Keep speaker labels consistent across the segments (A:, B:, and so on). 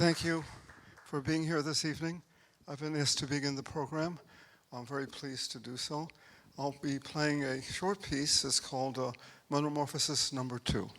A: Thank you for being here this evening. I've been asked to begin the program. I'm very pleased to do so. I'll be playing a short piece. It's called Metamorphosis Number 2.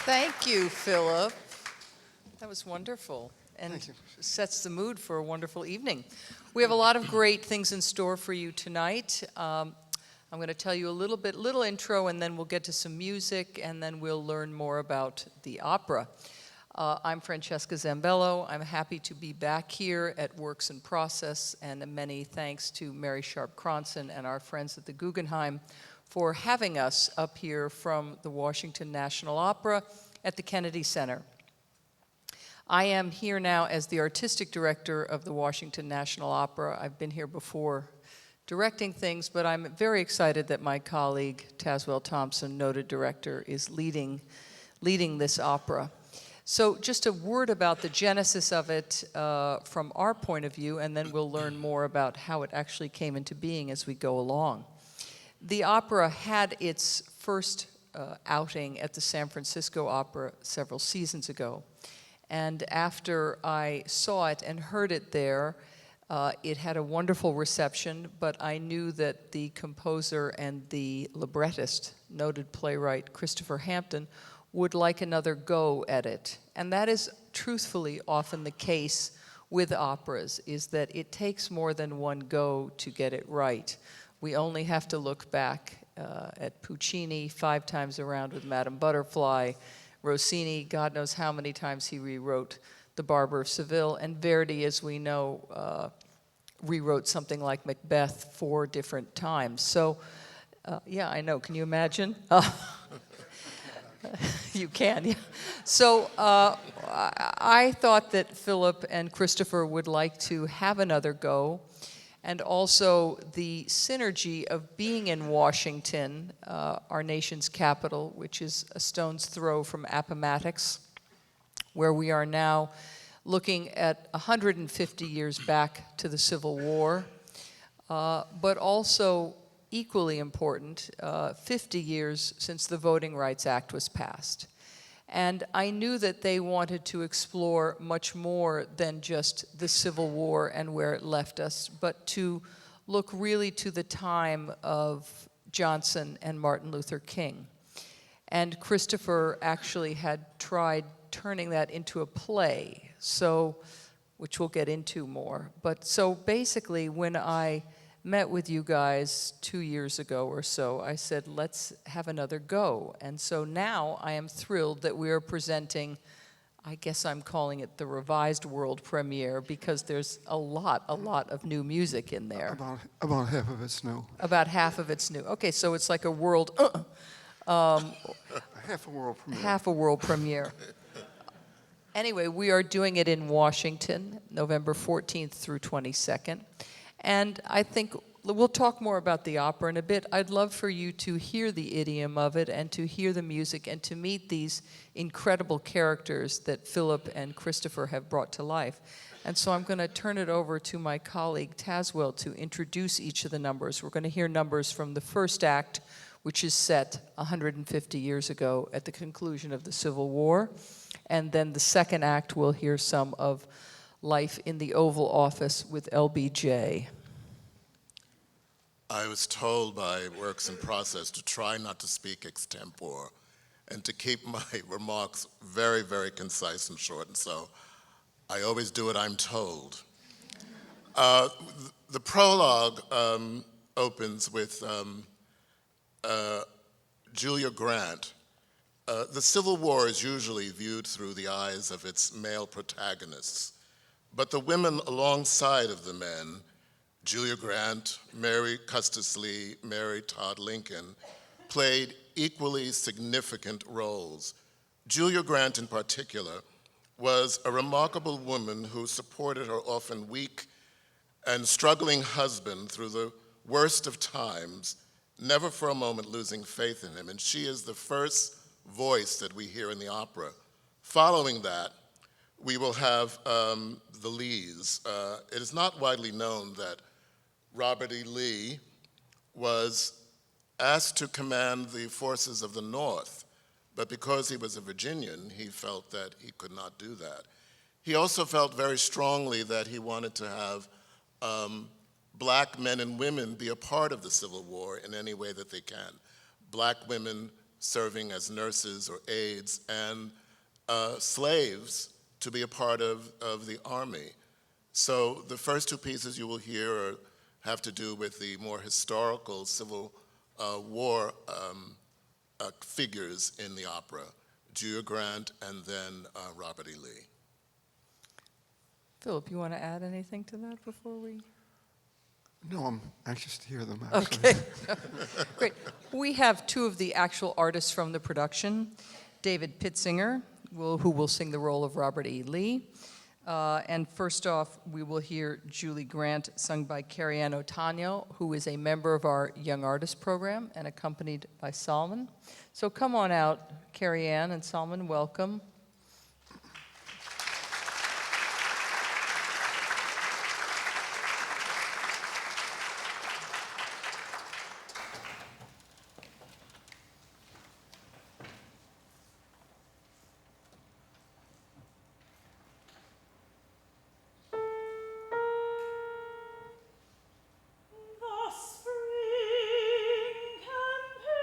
B: Thank you, Philip. That was wonderful and
A: Thank you.
B: sets the mood for a wonderful evening. We have a lot of great things in store for you tonight. I'm going to tell you a little intro, and then we'll get to some music, and then we'll learn more about the opera. I'm Francesca Zambello. I'm happy to be back here at Works in Process, and many thanks to Mary Sharp Cronson and our friends at the Guggenheim for having us up here from the Washington National Opera at the Kennedy Center. I am here now as the artistic director of the Washington National Opera. I've been here before directing things, but I'm very excited that my colleague, Tazewell Thompson, noted director, is leading this opera. So just a word about the genesis of it from our point of view, and then we'll learn more about how it actually came into being as we go along. The opera had its first outing at the San Francisco Opera several seasons ago. And after I saw it and heard it there, it had a wonderful reception, but I knew that the composer and the librettist, noted playwright Christopher Hampton, would like another go at it. And that is truthfully often the case with operas, is that it takes more than one go to get it right. We only have to look back at Puccini 5 times around with Madame Butterfly, Rossini, God knows how many times he rewrote The Barber of Seville, and Verdi, as we know, rewrote something like Macbeth 4 different times. So, yeah, I know, can you imagine? You can, yeah. So I thought that Philip and Christopher would like to have another go, and also the synergy of being in Washington, our nation's capital, which is a stone's throw from Appomattox, where we are now looking at 150 years back to the Civil War, but also equally important, 50 years since the Voting Rights Act was passed. And I knew that they wanted to explore much more than just the Civil War and where it left us, but to look really to the time of Johnson and Martin Luther King. And Christopher actually had tried turning that into a play, so, which we'll get into more. But so basically, when I met with you guys 2 years ago or so, I said, let's have another go. And so now I am thrilled that we are presenting, I guess I'm calling it the revised world premiere, because there's a lot of new music in there.
A: About half of it's new.
B: About half of it's new. Okay, so it's like a world,
A: Half a world premiere.
B: half a world premiere. Anyway, we are doing it in Washington, November 14th through 22nd. And I think we'll talk more about the opera in a bit. I'd love for you to hear the idiom of it and to hear the music and to meet these incredible characters that Philip and Christopher have brought to life. And so I'm going to turn it over to my colleague Tazewell to introduce each of the numbers. We're going to hear numbers from the first act, which is set 150 years ago at the conclusion of the Civil War. And then the second act, we'll hear some of Life in the Oval Office with LBJ.
C: I was told by Works in Process to try not to speak extempore and to keep my remarks very, very concise and short, and so I always do what I'm told. The prologue opens with Julia Grant. The Civil War is usually viewed through the eyes of its male protagonists, but the women alongside of the men, Julia Grant, Mary Custis Lee, Mary Todd Lincoln, played equally significant roles. Julia Grant in particular was a remarkable woman who supported her often weak and struggling husband through the worst of times, never for a moment losing faith in him. And she is the first voice that we hear in the opera. Following that, we will have the Lees. It is not widely known that Robert E. Lee was asked to command the forces of the North, but because he was a Virginian, he felt that he could not do that. He also felt very strongly that he wanted to have black men and women be a part of the Civil War in any way that they can. Black women serving as nurses or aides, and slaves to be a part of the army. So the first two pieces you will hear have to do with the more historical Civil War figures in the opera, Julia Grant and then Robert E. Lee.
B: Philip, you want to add anything to that before we?
A: No, I'm anxious to hear them, actually.
B: Okay, great. We have two of the actual artists from the production, David Pitzinger, who will sing the role of Robert E. Lee. And first off, we will hear Julie Grant sung by Carrie Ann Otanyo, who is a member of our Young Artist Program and accompanied by Salman. So come on out, Carrie Ann and Salman, welcome.
D: The spring campaign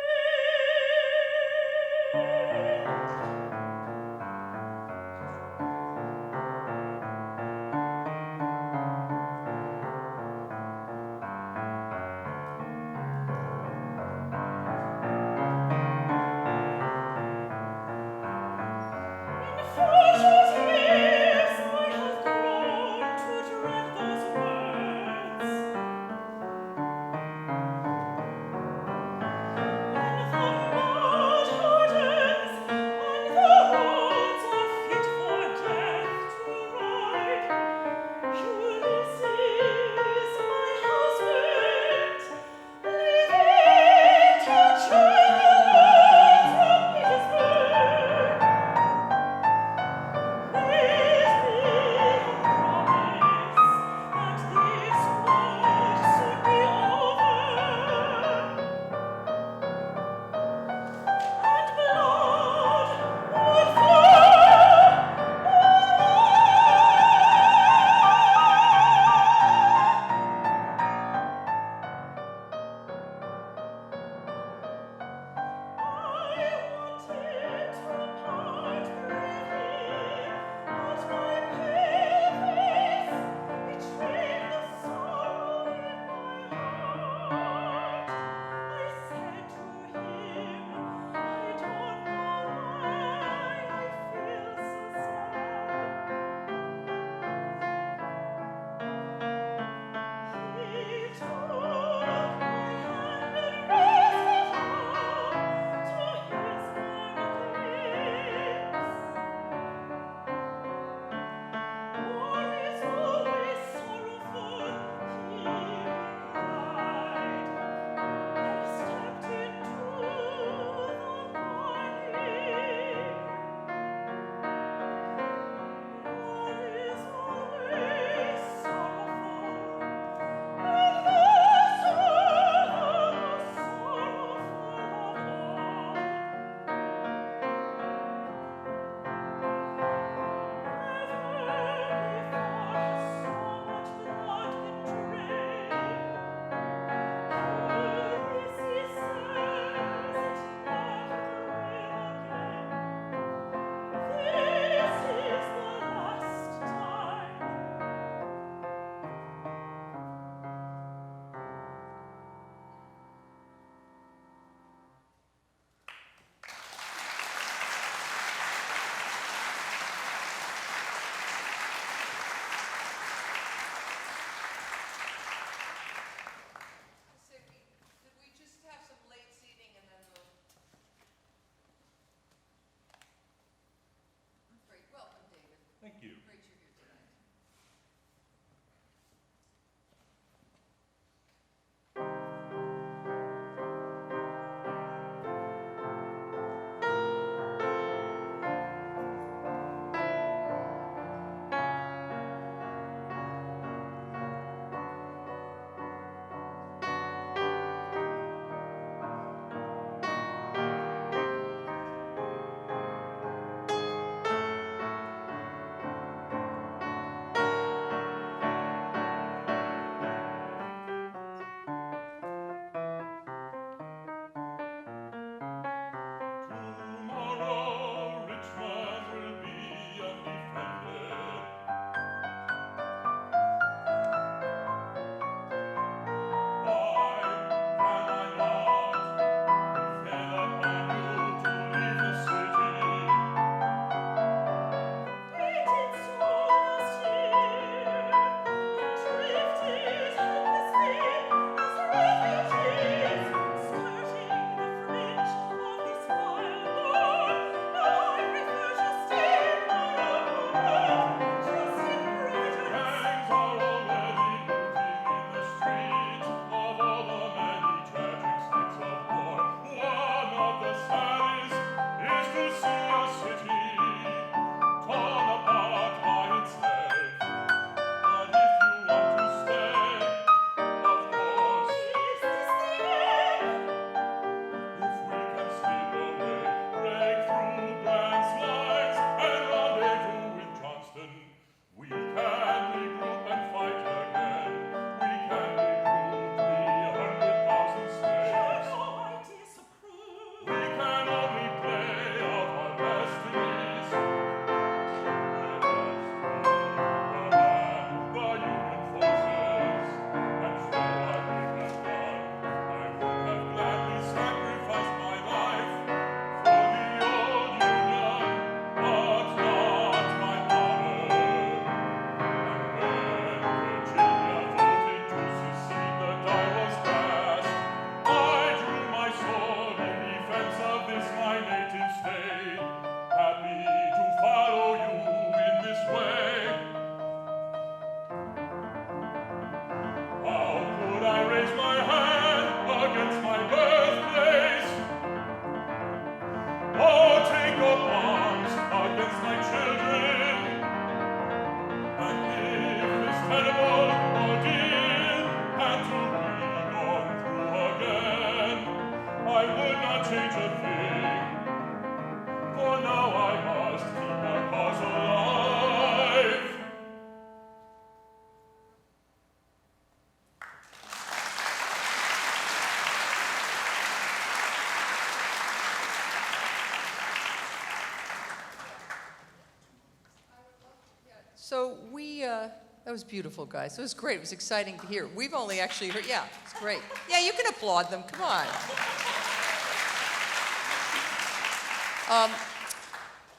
B: was beautiful, guys. It was great. It was exciting to hear. We've only actually heard, yeah, it's great. Yeah, you can applaud them. Come on.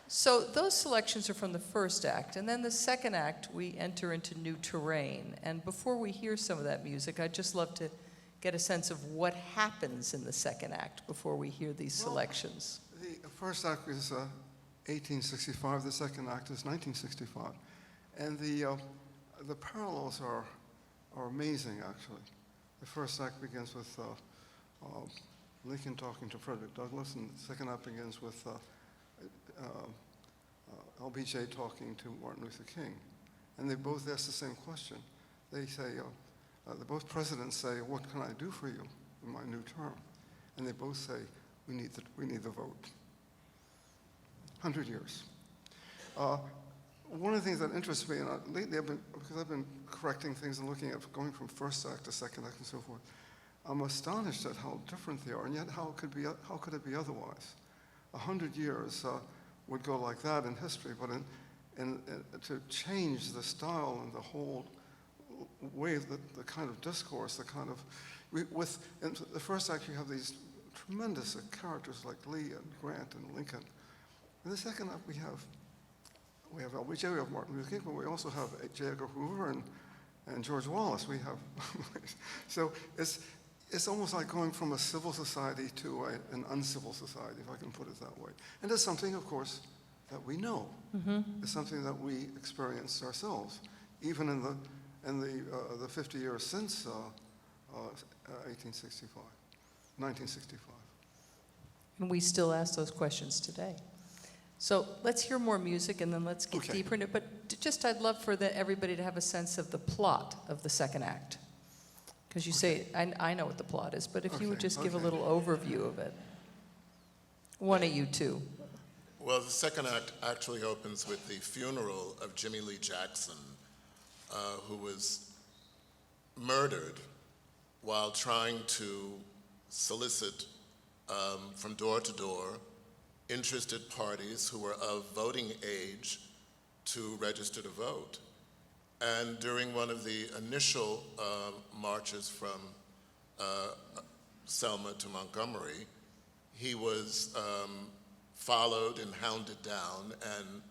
B: So those selections are from the first act, and then the second act, we enter into new terrain. And before we hear some of that music, I'd just love to get a sense of what happens in the second act before we hear these selections.
A: The first act is 1865. The second act is 1965, and the parallels are amazing. Actually, the first act begins with Lincoln talking to Frederick Douglass, and the second act begins with LBJ talking to Martin Luther King, and they both ask the same question. They say, both presidents say, "What can I do for you in my new term?" And they both say, "We need the vote." 100 years. One of the things that interests me, and lately because I've been correcting things and looking at going from first act to second act and so forth, I'm astonished at how different they are, and yet how could it be otherwise? 100 years would go like that in history, but to change the style and the whole way, the kind of discourse, the kind of, in the first act you have these tremendous characters like Lee and Grant and Lincoln. In the second act we have LBJ, we have Martin Luther King, but we also have J. Edgar Hoover and George Wallace. We have, so it's almost like going from a civil society to an uncivil society, if I can put it that way. And it's something, of course, that we know. Mm-hmm. It's something that we experienced ourselves, even in the 50 years since 1965.
B: And we still ask those questions today. So let's hear more music, and then let's get deeper into it. But I'd love for everybody to have a sense of the plot of the second act. Because you say, I know what the plot is, but if you would just give a little overview of it. One of you two.
C: Well, the second act actually opens with the funeral of Jimmy Lee Jackson, who was murdered while trying to solicit from door to door interested parties who were of voting age to register to vote. And during one of the initial marches from Selma to Montgomery, he was followed and hounded down and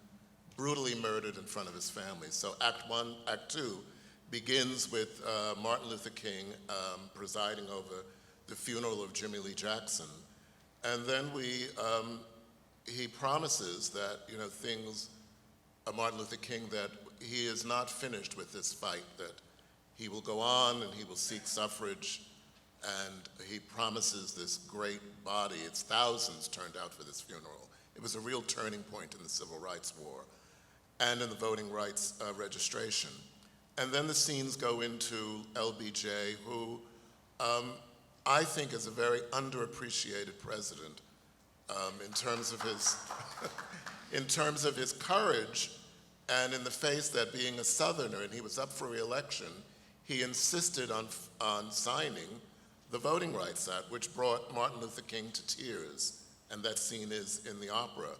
C: brutally murdered in front of his family. So Act 1, Act 2 begins with Martin Luther King presiding over the funeral of Jimmy Lee Jackson. And then he promises that, Martin Luther King, that he is not finished with this fight, that he will go on and he will seek suffrage, and he promises this great body. It's thousands turned out for this funeral. It was a real turning point in the Civil Rights War and in the voting rights registration. And then the scenes go into LBJ, who I think is a very underappreciated president in terms of his in terms of his courage, and in the face that being a Southerner and he was up for re-election, he insisted on signing the Voting Rights Act, which brought Martin Luther King to tears, and that scene is in the opera.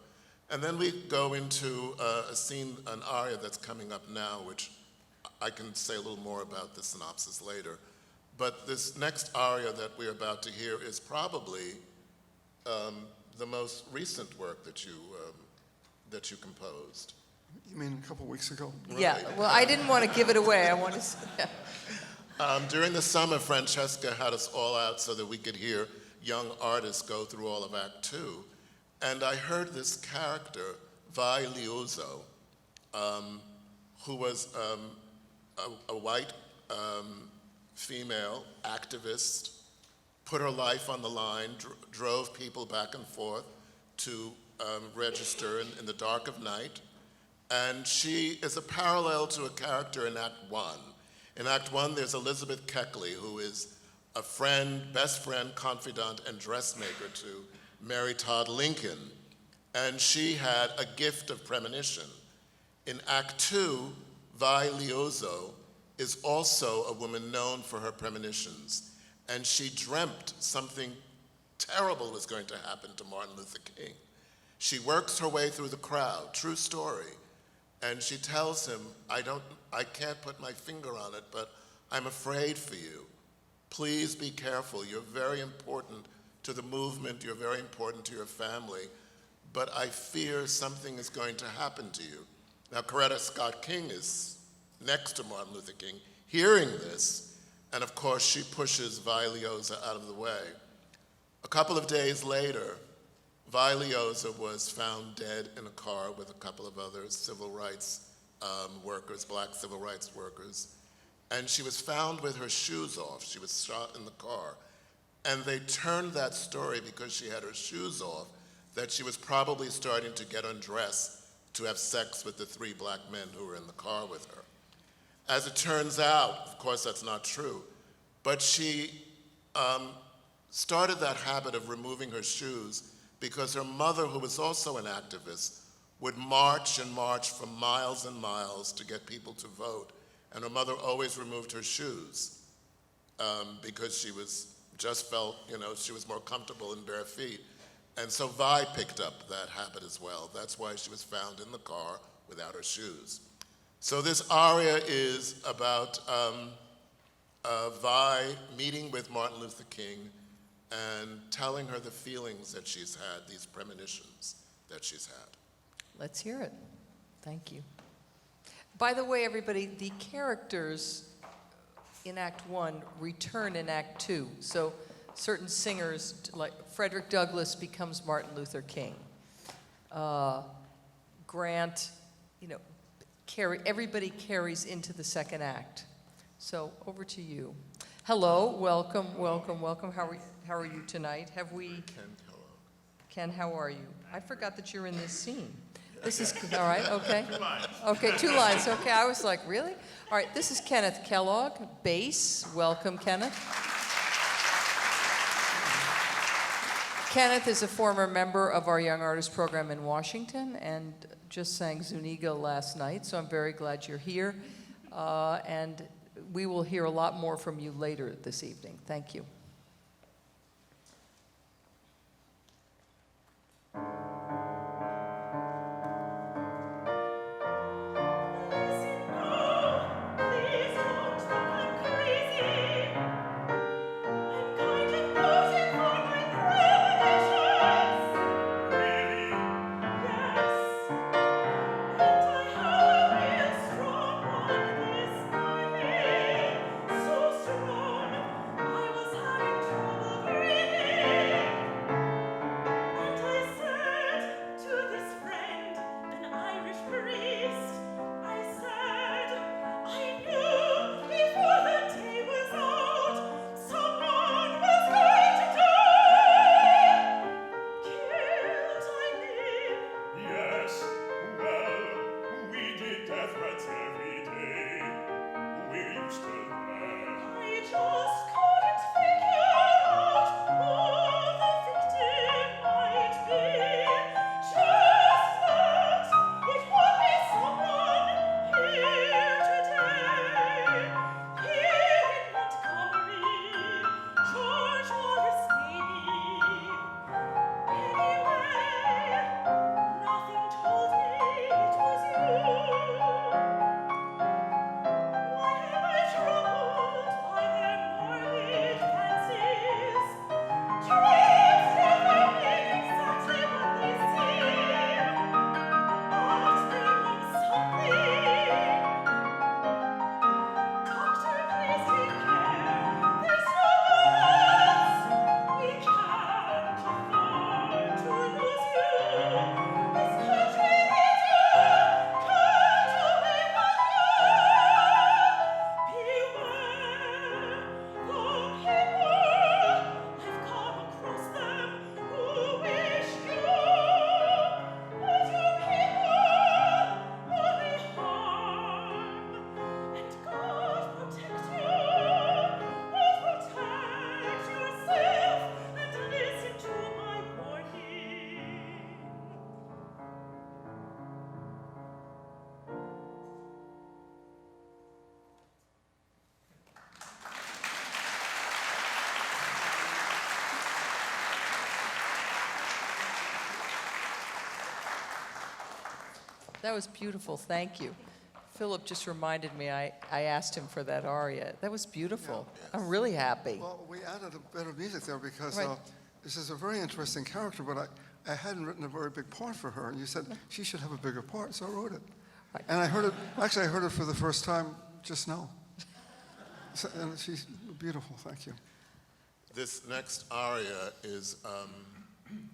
C: And then we go into a scene, an aria that's coming up now, which I can say a little more about the synopsis later. But this next aria that we're about to hear is probably the most recent work that you composed.
A: You mean a couple weeks ago?
B: Yeah, well, I didn't want to give it away. I want to say,
C: During the summer, Francesca had us all out so that we could hear young artists go through all of Act 2. And I heard this character, Vi Liuzzo, who was a white female activist, put her life on the line, drove people back and forth to register in the dark of night. And she is a parallel to a character in Act 1. In Act 1, there's Elizabeth Keckley, who is a friend, best friend, confidant, and dressmaker to Mary Todd Lincoln. And she had a gift of premonition. In Act 2, Vi Liuzzo is also a woman known for her premonitions. And she dreamt something terrible was going to happen to Martin Luther King. She works her way through the crowd, true story, And she tells him, I can't put my finger on it, but I'm afraid for you. Please be careful. You're very important to the movement. You're very important to your family. But I fear something is going to happen to you. Now, Coretta Scott King is next to Martin Luther King, hearing this, and of course she pushes Vi Liosa out of the way. A couple of days later, Vi Liosa was found dead in a car with a couple of other civil rights workers, black civil rights workers, and she was found with her shoes off. She was shot in the car. And they turned that story, because she had her shoes off, that she was probably starting to get undressed to have sex with the 3 black men who were in the car with her. As it turns out, of course that's not true, but she started that habit of removing her shoes because her mother, who was also an activist, would march and march for miles and miles to get people to vote. And her mother always removed her shoes because she just felt, she was more comfortable in bare feet. And so Vi picked up that habit as well. That's why she was found in the car without her shoes. So this aria is about Vi meeting with Martin Luther King and telling her the feelings that she's had, these premonitions that she's had.
B: Let's hear it. Thank you. By the way, everybody, the characters in Act 1 return in Act 2. So certain singers, like Frederick Douglass becomes Martin Luther King. Grant, everybody carries into the second act. So over to you. Hello, welcome. How are you tonight?
C: Ken Kellogg.
B: Ken, how are you? I forgot that you're in this scene. This is, all right, okay. 2 lines. Okay, 2 lines, okay. I was like, really? All right, this is Kenneth Kellogg, bass. Welcome, Kenneth. Kenneth is a former member of our Young Artist Program in Washington and just sang Zuniga last night, so I'm very glad you're here. And we will hear a lot more from you later this evening. Thank you.
D: So strong, I was happy.
B: That was beautiful, thank you. Philip just reminded me, I asked him for that aria. That was beautiful.
C: Yeah.
B: I'm really happy.
A: Well, we added a bit of music there because
B: Right.
A: this is a very interesting character, but I hadn't written a very big part for her, and you said she should have a bigger part, so I wrote it.
B: Right.
A: And I heard it for the first time just now. And she's beautiful, thank you.
C: This next aria is,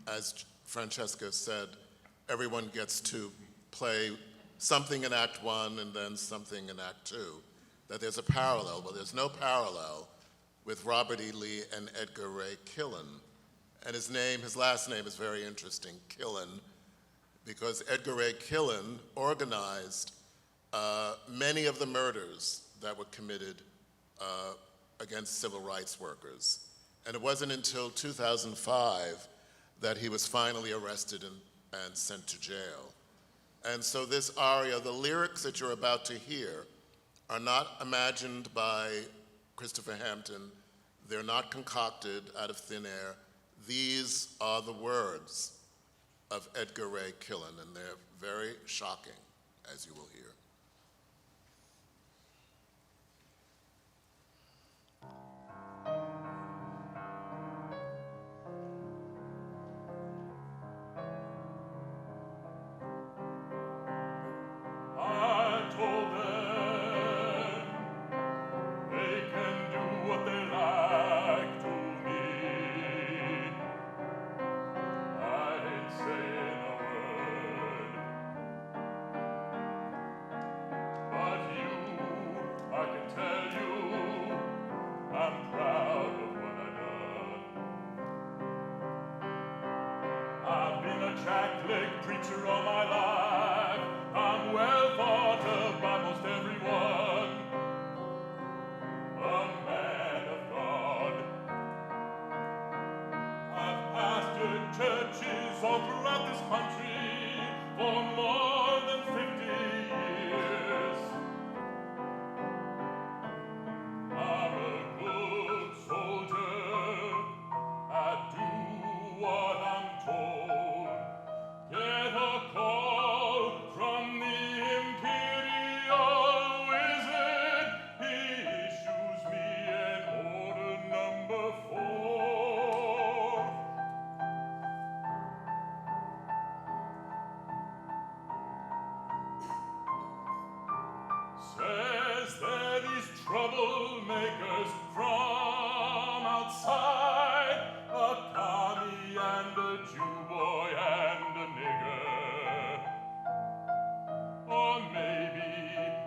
C: as Francesca said, everyone gets to play something in Act 1 and then something in Act 2. That there's a parallel. Well, there's no parallel with Robert E. Lee and Edgar Ray Killen. And his last name is very interesting, Killen, because Edgar Ray Killen organized many of the murders that were committed against civil rights workers. And it wasn't until 2005 that he was finally arrested and sent to jail. And so this aria, the lyrics that you're about to hear, are not imagined by Christopher Hampton. They're not concocted out of thin air. These are the words of Edgar Ray Killen, and they're very shocking, as you will hear.
D: Catholic preacher all my life, I'm well thought of by most everyone, a man of God. I've pastored churches all throughout this country for more than 50 years. I'm a good soldier, I do what I'm told. Get a call from the Imperial Wizard. He issues me an order number 4. Says there these troublemakers from outside, a commie and a Jew boy and a nigger. Or maybe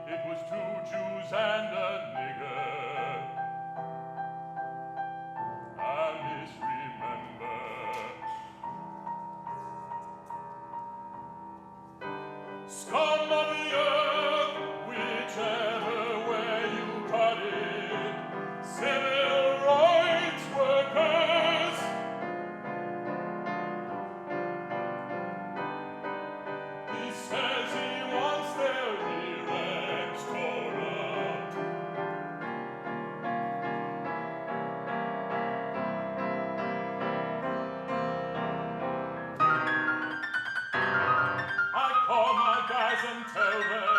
D: it was 2 Jews and a nigger. I misremember. Scum of the earth, whichever way you cut it, civil rights workers. He says he wants their rear ends torn up. I call my guys and tell them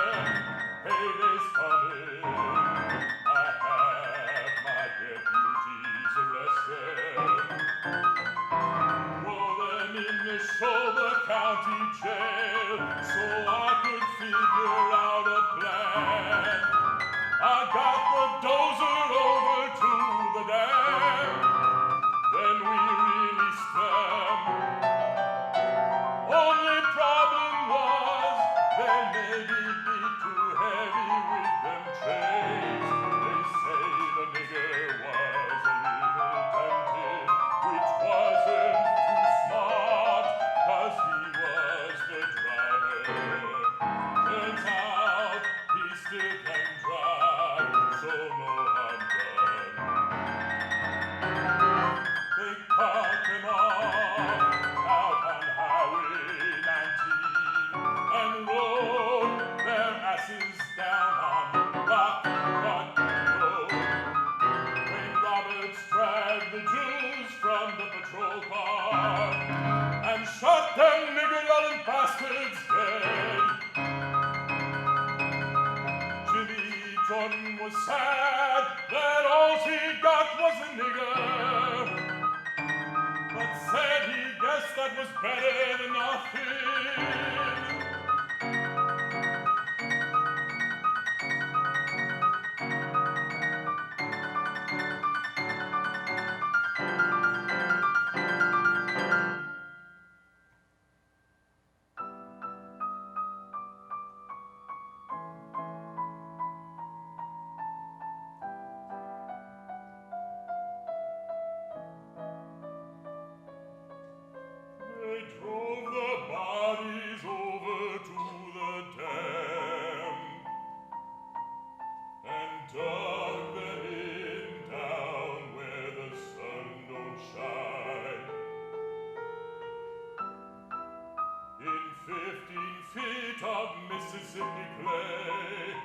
D: of Mississippi clay.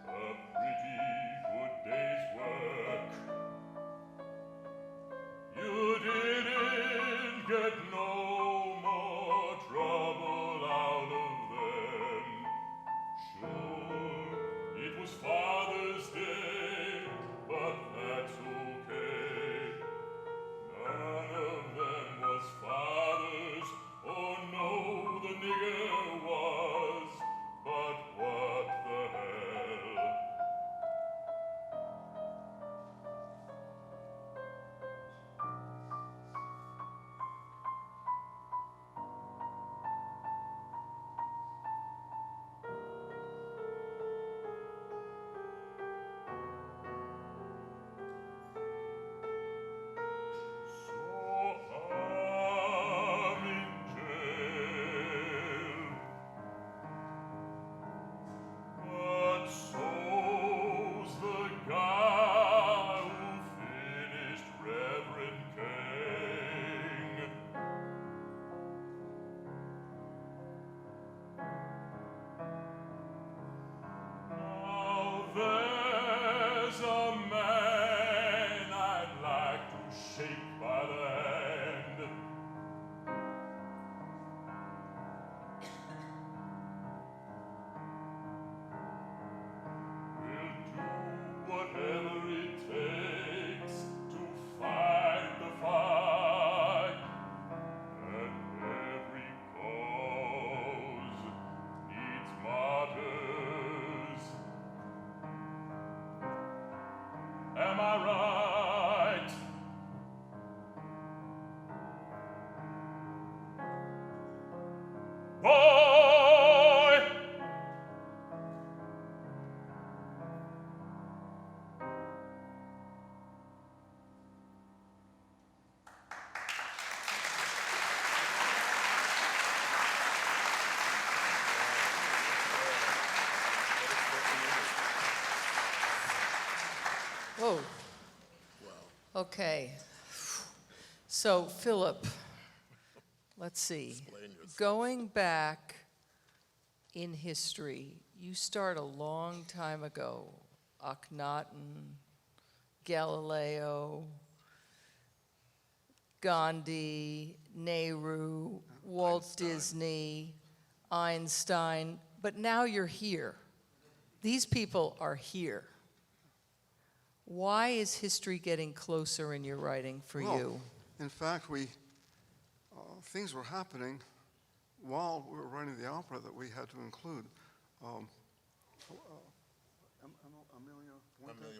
D: A pretty good day's work. You didn't get no more trouble out of them. Sure, it was Father's Day, but that's okay. None of them was fathers. Oh no, the nigger was. But what the hell? So I'm in jail, but so's the guy who finished Reverend King. Now there's a man I'd like to shake by the hand. We'll do whatever it takes to fight the fight. And every cause needs martyrs. Am I right? Boy!
B: Whoa. Okay. So, Philip, let's see.
C: Explain yourself.
B: Going back in history, you start a long time ago. Akhenaten, Galileo, Gandhi, Nehru, Walt
C: Einstein.
B: Disney, Einstein, but now you're here. These people are here. Why is history getting closer in your writing for
A: Well,
B: you?
A: In fact, things were happening while we were writing the opera that we had to include.
C: Amelia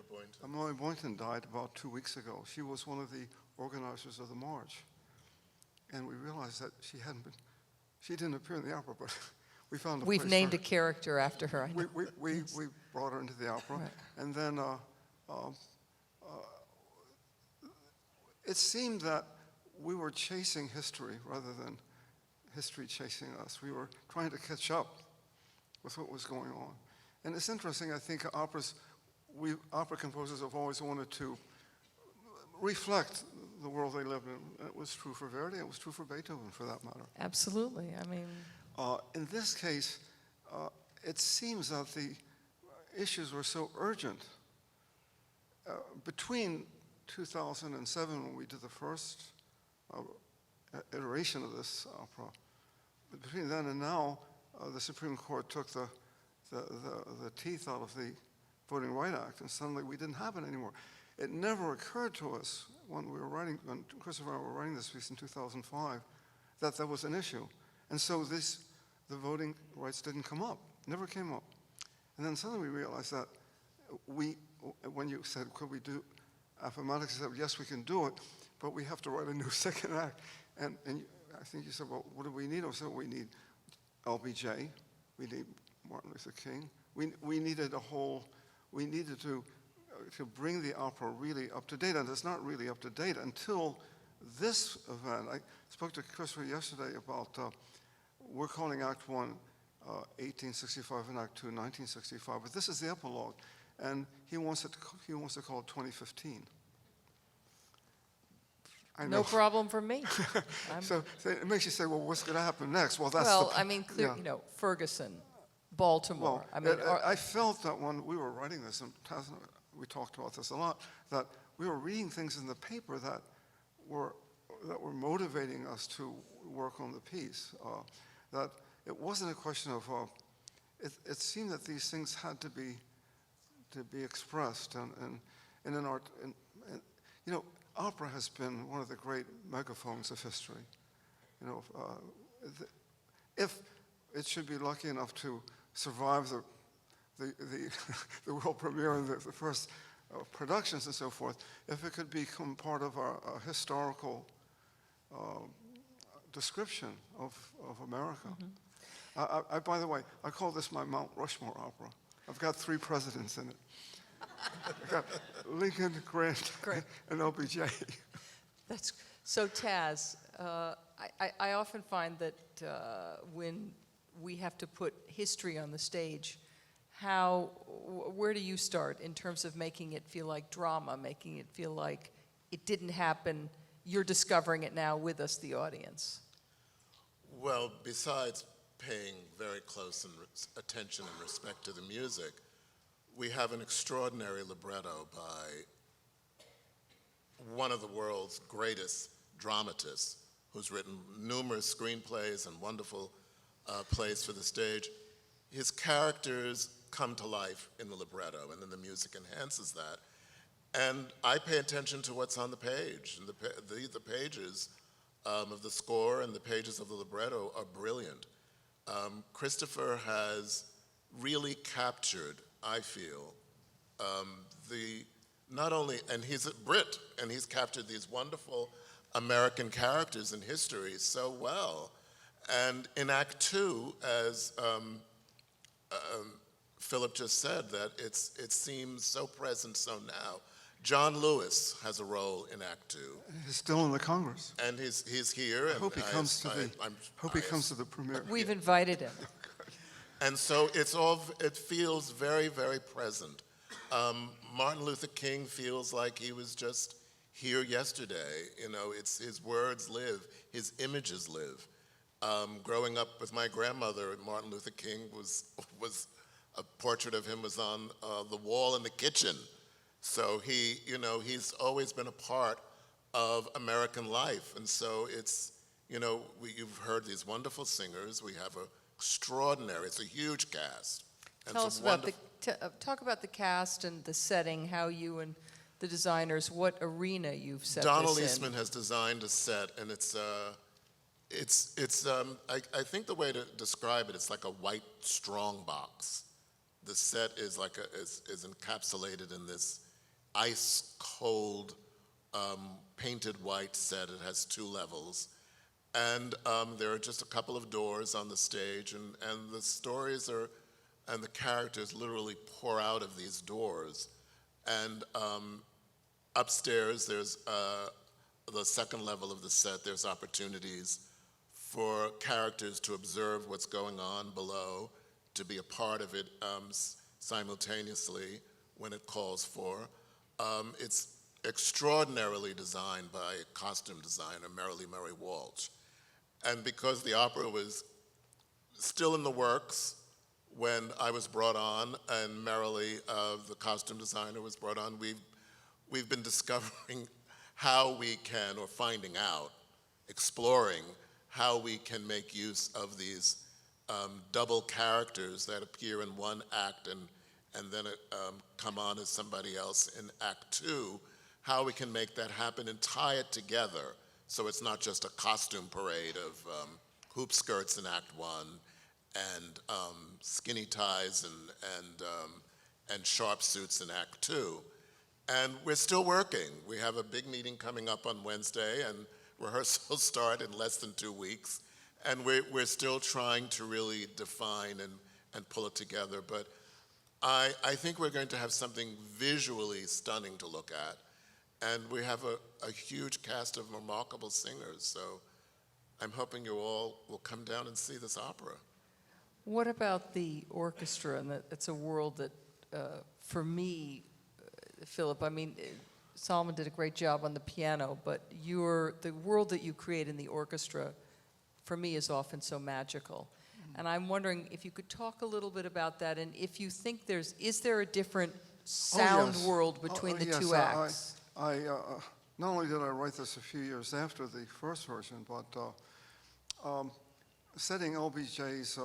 C: Boynton.
A: Amelia Boynton died about 2 weeks ago. She was one of the organizers of the march. And we realized that she didn't appear in the opera, but we found a
B: We've
A: place
B: named
A: for
B: a character after her. I know.
A: we brought her into the opera.
B: Right.
A: And then it seemed that we were chasing history rather than history chasing us. We were trying to catch up with what was going on. And it's interesting, I think opera composers have always wanted to reflect the world they lived in. It was true for Verdi, it was true for Beethoven for that matter.
B: Absolutely. I mean,
A: In this case, it seems that the issues were so urgent. Between 2007, when we did the first iteration of this opera, between then and now, the Supreme Court took the teeth out of the Voting Rights Act, and suddenly we didn't have it anymore. It never occurred to us when Christopher and I were writing this piece in 2005, that that was an issue. And so the voting rights didn't come up, never came up. And then suddenly we realized that when you said, could we do Appomattox, I said, yes, we can do it, but we have to write a new second act. And I think you said, well, what do we need? I said, we need LBJ, we need Martin Luther King. We needed to bring the opera really up to date, and it's not really up to date until this event. I spoke to Christopher yesterday about, we're calling Act 1 1865 and Act 2 1965, but this is the epilogue, and he wants to call it 2015. I
B: No
A: know.
B: problem for me.
A: So it makes you say, well, what's going to happen next? Well, that's
B: Well,
A: the,
B: I mean, clear,
A: yeah.
B: Ferguson, Baltimore.
A: Well,
B: I mean,
A: I felt that when we were writing this, and we talked about this a lot, that we were reading things in the paper that were motivating us to work on the piece. That it wasn't a question of. It seemed that these things had to be expressed, and in an art. And, opera has been one of the great megaphones of history. If it should be lucky enough to survive the world premiere and the first productions and so forth, if it could become part of our historical description of America. I, by the way, I call this my Mount Rushmore opera. I've got 3 presidents in it. I've got Lincoln, Grant,
B: Great.
A: and LBJ.
B: That's so. Taz, I often find that when we have to put history on the stage, where do you start in terms of making it feel like drama, making it feel like it didn't happen? You're discovering it now with us, the audience.
C: Well, besides paying very close attention and respect to the music, we have an extraordinary libretto by one of the world's greatest dramatists, who's written numerous screenplays and wonderful plays for the stage. His characters come to life in the libretto, and then the music enhances that. And I pay attention to what's on the page, and the pages of the score and the pages of the libretto are brilliant. Christopher has really captured, I feel, and he's a Brit, and he's captured these wonderful American characters in history so well. And in Act 2, as Philip just said, that it seems so present so now. John Lewis has a role in Act 2.
A: He's still in the Congress.
C: And he's here.
A: I hope he comes to the premiere.
B: We've invited him.
C: And so it feels very, very present. Martin Luther King feels like he was just here yesterday. It's his words live, his images live. Growing up with my grandmother, Martin Luther King was a portrait of him was on the wall in the kitchen. So he's always been a part of American life. And so you've heard these wonderful singers. We have it's a huge cast. And
B: Tell us about talk about the cast and the setting, how you and the designers, what arena you've set
C: Donald
B: this
C: Eastman has designed a set, and I think the way to describe it, it's like a white strong box. The set is is encapsulated in this ice cold painted white set. It has 2 levels, and there are just a couple of doors on the stage, and the stories and the characters literally pour out of these doors. And upstairs, there's the second level of the set. There's opportunities for characters to observe what's going on below, to be a part of it simultaneously when it calls for. It's extraordinarily designed by costume designer Mary Walsh. And because the opera was still in the works when I was brought on, and Marilee, the costume designer, was brought on, we've been discovering how we can, or finding out, exploring how we can make use of these double characters that appear in one act and then come on as somebody else in Act 2, how we can make that happen and tie it together so it's not just a costume parade of hoop skirts in Act 1 and skinny ties and sharp suits in Act 2. And we're still working. We have a big meeting coming up on Wednesday, and rehearsals start in less than 2 weeks. And we're still trying to really define and pull it together. But I think we're going to have something visually stunning to look at. And we have a huge cast of remarkable singers. So I'm hoping you all will come down and see this opera.
B: What about the orchestra? And it's a world that, for me, Philip, I mean, Solomon did a great job on the piano, but the world that you create in the orchestra, for me, is often so magical. And I'm wondering if you could talk a little bit about that, and if you think is there a different sound
A: yes.
B: world between the
A: Yes,
B: two acts?
A: Not only did I write this a few years after the first version, but setting LBJ's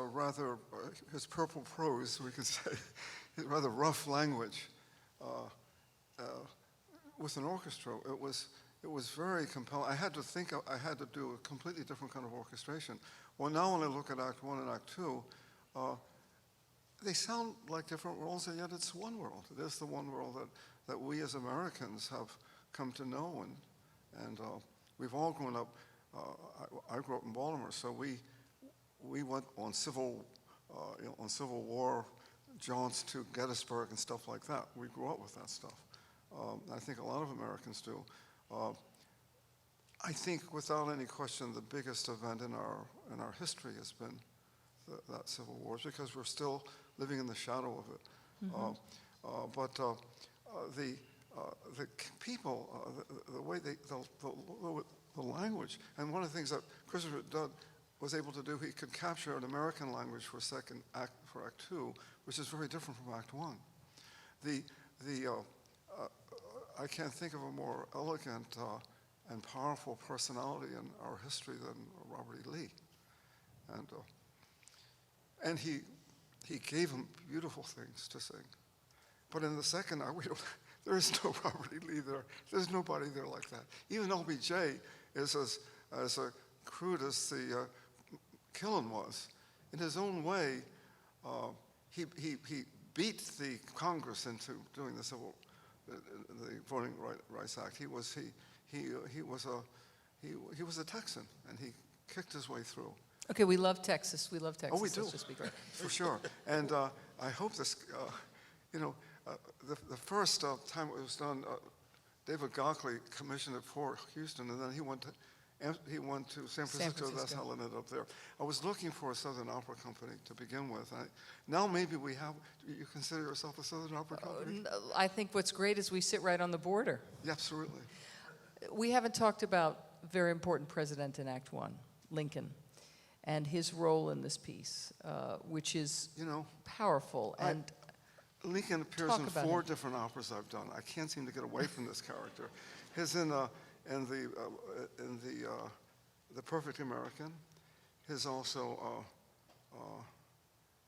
A: his purple prose, we could say, his rather rough language with an orchestra, it was very compelling. I had to do a completely different kind of orchestration. Well, now when I look at Act 1 and Act 2, they sound like different worlds, and yet it's one world. It is the one world that we as Americans have come to know, and we've all grown up. I grew up in Baltimore, so we went on Civil War jaunts to Gettysburg and stuff like that. We grew up with that stuff. I think a lot of Americans do. I think, without any question, the biggest event in our history has been that Civil War, because we're still living in the shadow of it. Mm-hmm. But the people, the way the language, and one of the things that Christopher Dunn was able to do, he could capture an American language for Act 2, which is very different from Act 1. I can't think of a more elegant and powerful personality in our history than Robert E. Lee, and he gave him beautiful things to sing. But in the second act, there is no Robert E. Lee there. There's nobody there like that. Even LBJ is as crude as the Killen was. In his own way, he beat the Congress into doing the Voting Rights Act. He was a Texan, and he kicked his way through.
B: Okay, we love Texas. We love Texas.
A: Oh, we do.
B: Let's just be clear.
A: For sure. And I hope this, the first time it was done, David Gockley commissioned it for Houston, and then he went to San Francisco. That's how it ended up there. I was looking for a Southern Opera company to begin with. Now maybe we have. You consider yourself a Southern Opera company?
B: I think what's great is we sit right on the border.
A: Yeah, absolutely.
B: We haven't talked about a very important president in Act 1, Lincoln, and his role in this piece, which is powerful. And
A: Lincoln appears in 4 different operas I've done. I can't seem to get away from this character. His in the Perfect American. His also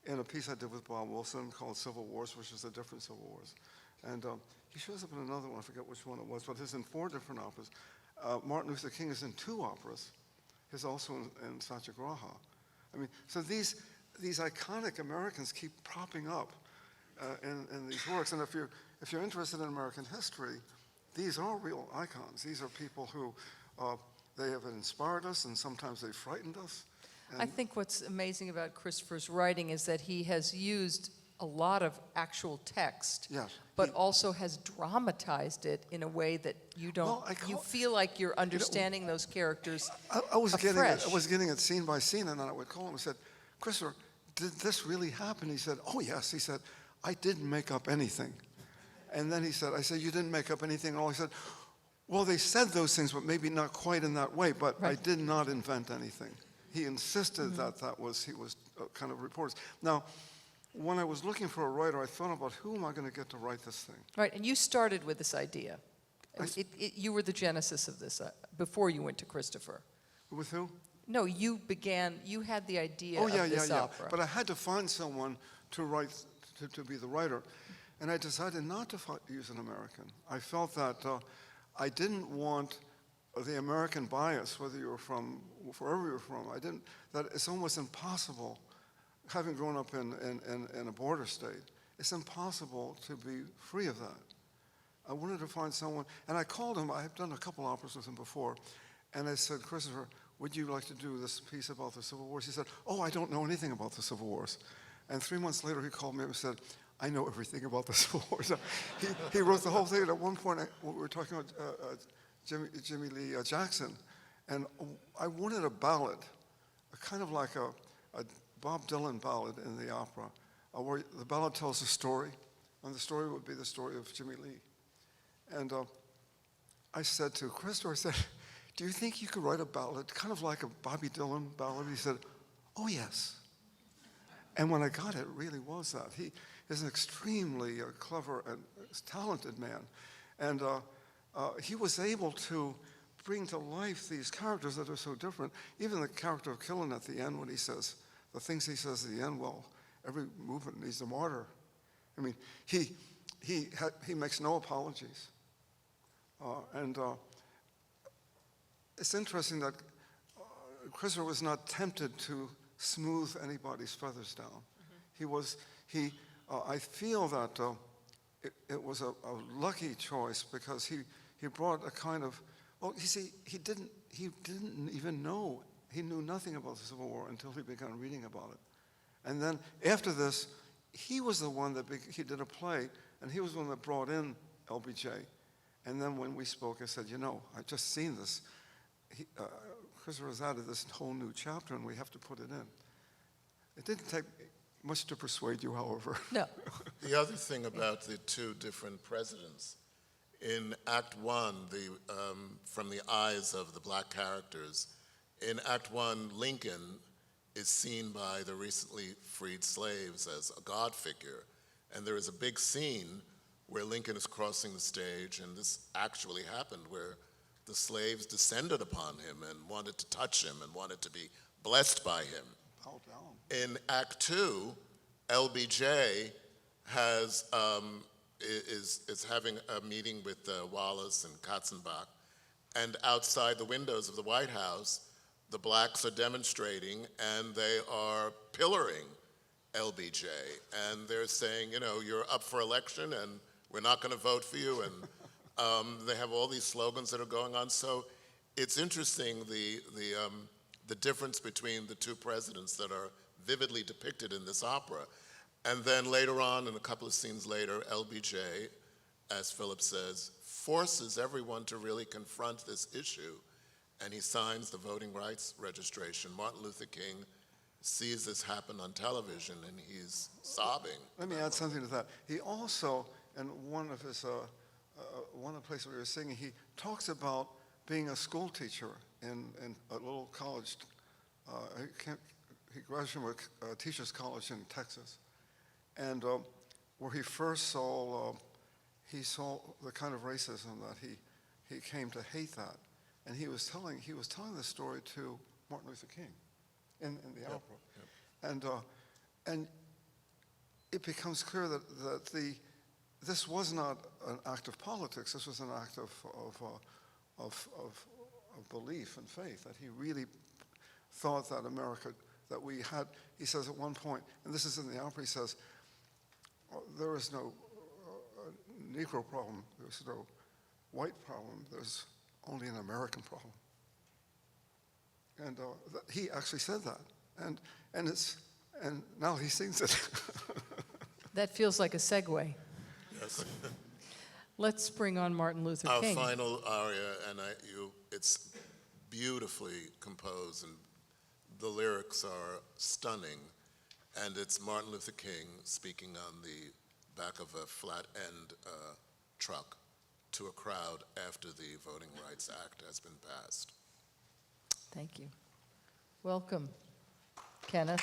A: in a piece I did with Bob Wilson called Civil Wars, which is a different Civil Wars. And he shows up in another one, I forget which one it was, but he's in 4 different operas. Martin Luther King is in 2 operas. He's also in Satyagraha. I mean, so these iconic Americans keep propping up in these works. And if you're interested in American history, these are real icons. These are people who they have inspired us, and sometimes they've frightened us.
B: I think what's amazing about Christopher's writing is that he has used a lot of actual text,
A: Yes.
B: but also has dramatized it in a way that you don't. You feel like you're understanding those characters.
A: I was
B: afresh.
A: getting it scene by scene, and then I would call him and said, "Christopher, did this really happen?" He said, "Oh yes." He said, "I didn't make up anything." And then I said, "You didn't make up anything at all?" He said, "Well, they said those things, but maybe not quite in that way. But
B: Right.
A: I did not invent anything." He insisted that he was kind of reporters. Now, when I was looking for a writer, I thought about who am I going to get to write this thing.
B: Right, and you started with this idea. You were the genesis of this before you went to Christopher.
A: With who?
B: No, you had the idea of this opera.
A: But I had to find someone to write, to be the writer. And I decided not to use an American. I felt that I didn't want the American bias, whether you were from, wherever you were from. That it's almost impossible, having grown up in a border state, it's impossible to be free of that. I wanted to find someone, and I called him. I have done a couple operas with him before, and I said, "Christopher, would you like to do this piece about the Civil Wars?" He said, "Oh, I don't know anything about the Civil Wars." And 3 months later, he called me and said, "I know everything about the Civil Wars." He wrote the whole thing. And at one point, we were talking about Jimmy Lee Jackson, and I wanted a ballad, kind of like a Bob Dylan ballad in the opera, where the ballad tells a story, and the story would be the story of Jimmy Lee. And I said to Christopher, I said, do you think you could write a ballad, kind of like a Bobby Dylan ballad? He said, oh, yes. And when I got it, it really was that. He is an extremely clever and talented man. And he was able to bring to life these characters that are so different. Even the character of Killen at the end, when he says, the things he says at the end, well, every movement needs a martyr. I mean, he makes no apologies. And it's interesting that Christopher was not tempted to smooth anybody's feathers down. I feel that it was a lucky choice because he brought a kind of, well, you see, he didn't even know, he knew nothing about the Civil War until he began reading about it. And then after this, he was the one he did a play, and he was the one that brought in LBJ. And then when we spoke, I said, I've just seen this. Christopher has added this whole new chapter, and we have to put it in. It didn't take much to persuade you, however.
B: No.
C: The other thing about the two different presidents, in Act One, from the eyes of the black characters, in Act One, Lincoln is seen by the recently freed slaves as a god figure. And there is a big scene where Lincoln is crossing the stage, and this actually happened, where the slaves descended upon him and wanted to touch him and wanted to be blessed by him.
A: Bow down.
C: In Act Two, LBJ is having a meeting with Wallace and Katzenbach, and outside the windows of the White House, the blacks are demonstrating and they are pillaring LBJ, and they're saying, you're up for election and we're not going to vote for you, and they have all these slogans that are going on. So it's interesting the difference between the two presidents that are vividly depicted in this opera. And then later on, in a couple of scenes later, LBJ, as Philip says, forces everyone to really confront this issue, and he signs the voting rights registration. Martin Luther King sees this happen on television, and he's sobbing.
A: Let me add something to that. He also, in one of the places we were singing, he talks about being a school teacher in a little college. He graduated from a teacher's college in Texas, and where he first saw the kind of racism that he came to hate that, and he was telling this story to Martin Luther King in the opera, and it becomes clear that this was not an act of politics. This was an act of belief and faith, that he really thought that America, that we had, he says at one point, and this is in the opera, he says, there is no Negro problem, there's no white problem, there's only an American problem. And he actually said that, and now he sings it.
B: That feels like a segue.
C: Yes.
B: Let's bring on Martin Luther
C: Our
B: King.
C: final aria, and it's beautifully composed, and the lyrics are stunning, and it's Martin Luther King speaking on the back of a flat-end truck to a crowd after the Voting Rights Act has been passed.
B: Thank you. Welcome, Kenneth.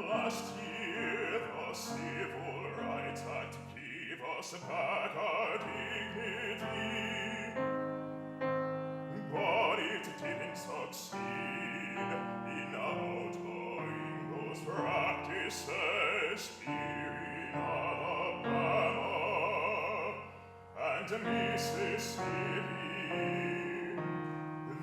D: Last year the Civil Rights Act gave us us back our dignity. But it didn't succeed in outlawing those practices here in Alabama and Mississippi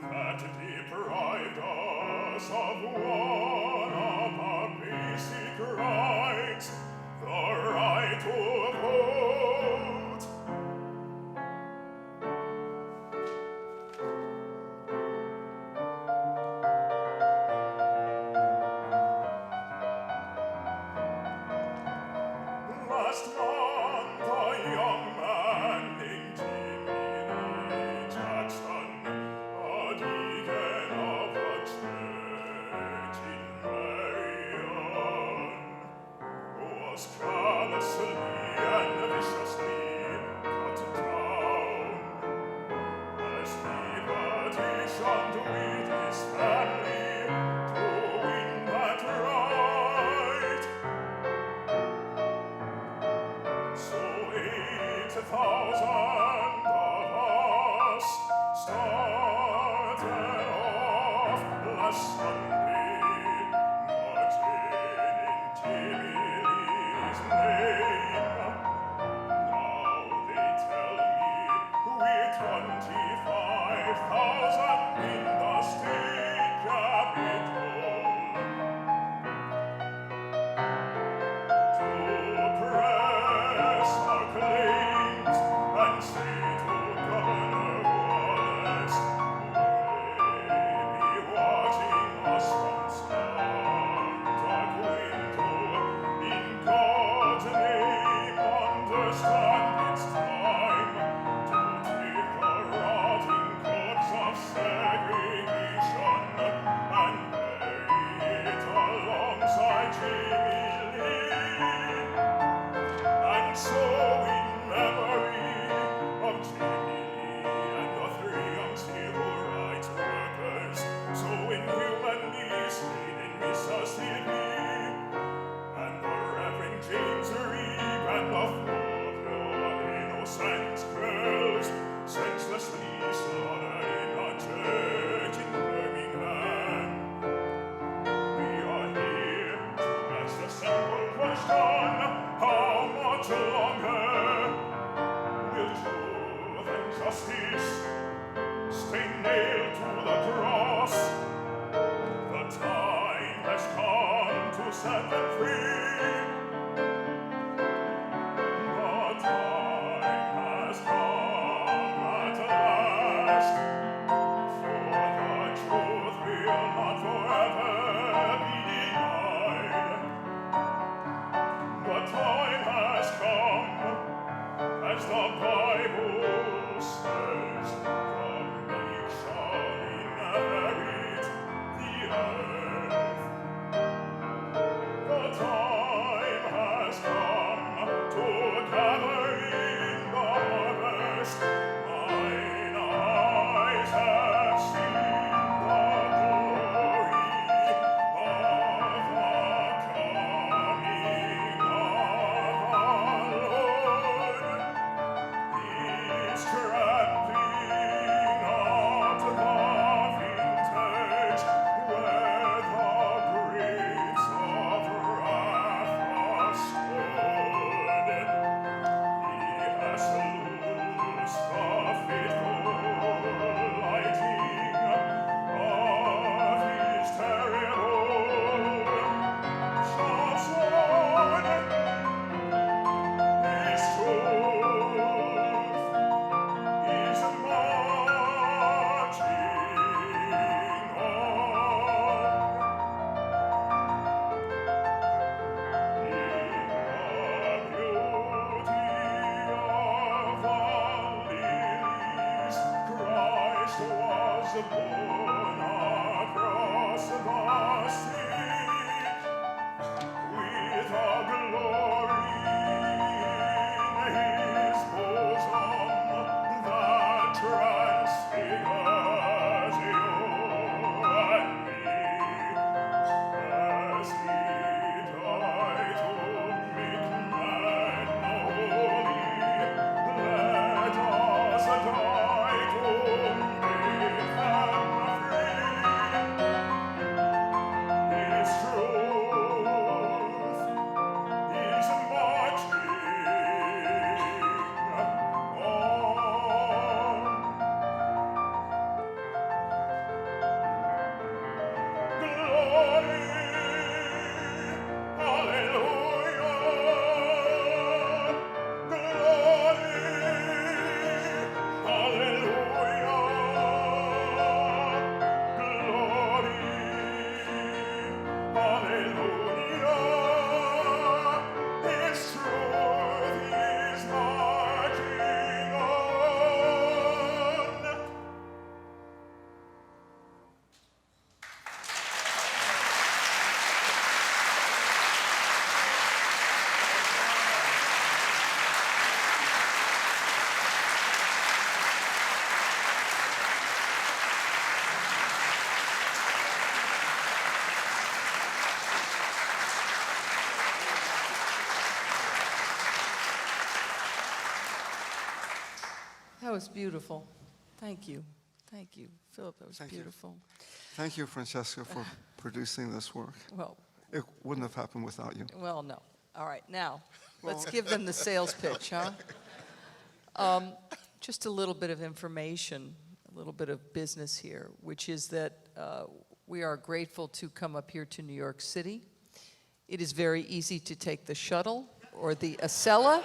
D: that deprived us of one of our basic rights, the right to vote. Last month, a young man named Jimmy Lee Jackson, a deacon of a church in Marion, was callously and viciously cut down as he petitioned with his family to win that right. So 8,000 of us started off last Sunday, marching in Jimmy Lee's name. Now they tell me we're 25,000 in the state capitol to press our claims and say to Governor Wallace, who may be watching us from Santa Quinto, in God's name understand it's time to take the rotting corpse of segregation and bury it alongside Jimmy Lee. And so in memory of Jimmy Lee and the three young civil rights workers so inhumanly slain in Mississippi, and the Reverend James Reeb and the 4 pure innocent girls senselessly slaughtered in a church in Birmingham, we are here to ask the simple question: how much longer will truth and justice stay nailed to the cross? The time has come to set them free. The time has come at last, for the truth will not forever be denied. The time has come, as the Bible says, the meek shall inherit the earth. The
B: was beautiful. Thank you. Thank you, Philip. That was
A: Thank you.
B: beautiful.
A: Thank you, Francesca, for producing this work.
B: Well,
A: It wouldn't have happened without you.
B: well, no. All right, now, let's give them the sales pitch, huh? Just a little bit of information, a little bit of business here, which is that we are grateful to come up here to New York City. It is very easy to take the shuttle or the Acela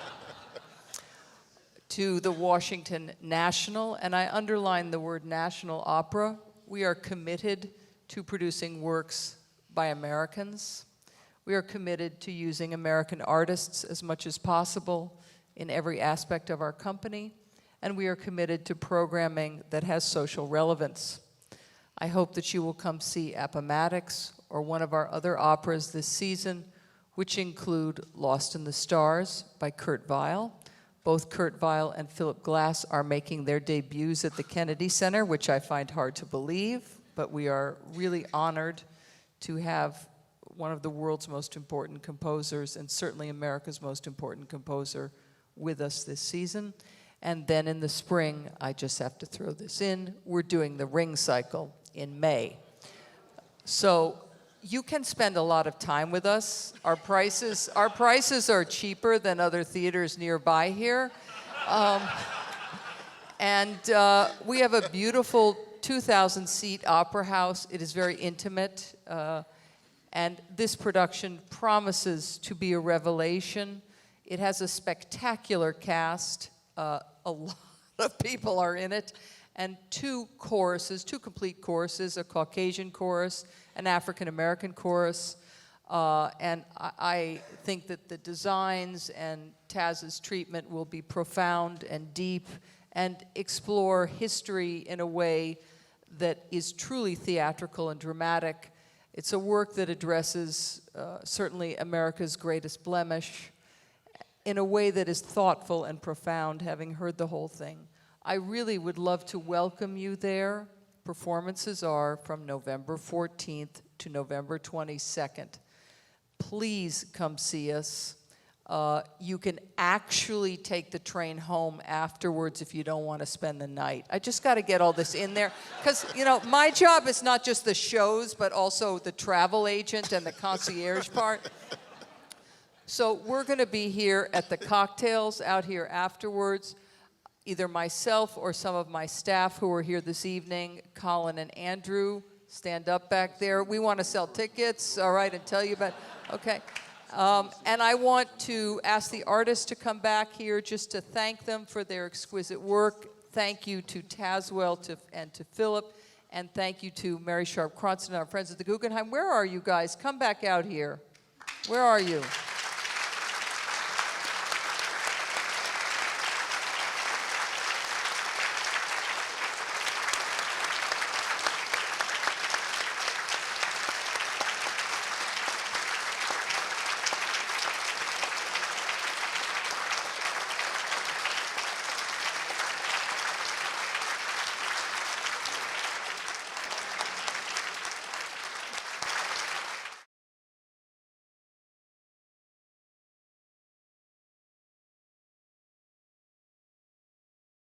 B: to the Washington National, and I underline the word National Opera. We are committed to producing works by Americans. We are committed to using American artists as much as possible in every aspect of our company, and we are committed to programming that has social relevance. I hope that you will come see Appomattox or one of our other operas this season, which include Lost in the Stars by Kurt Weill. Both Kurt Weill and Philip Glass are making their debuts at the Kennedy Center, which I find hard to believe, but we are really honored to have one of the world's most important composers, and certainly America's most important composer, with us this season. And then in the spring, I just have to throw this in, we're doing the Ring Cycle in May. So you can spend a lot of time with us. Our prices are cheaper than other theaters nearby here. And we have a beautiful 2,000-seat opera house. It is very intimate. And this production promises to be a revelation. It has a spectacular cast. A lot of people are in it. And two complete choruses, a Caucasian chorus, an African-American chorus. And I think that the designs and Taz's treatment will be profound and deep and explore history in a way that is truly theatrical and dramatic. It's a work that addresses certainly America's greatest blemish in a way that is thoughtful and profound, having heard the whole thing. I really would love to welcome you there. Performances are from November 14th to November 22nd. Please come see us. You can actually take the train home afterwards if you don't want to spend the night. I just got to get all this in there because, you know, my job is not just the shows, but also the travel agent and the concierge part. So we're going to be here at the cocktails out here afterwards. Either myself or some of my staff who are here this evening, Colin and Andrew, stand up back there. We want to sell tickets, all right, and tell you about, okay. And I want to ask the artists to come back here just to thank them for their exquisite work. Thank you to Tazewell and to Philip, and thank you to Mary Sharp Cronson and our friends at the Guggenheim. Where are you guys? Come back out here. Where are you?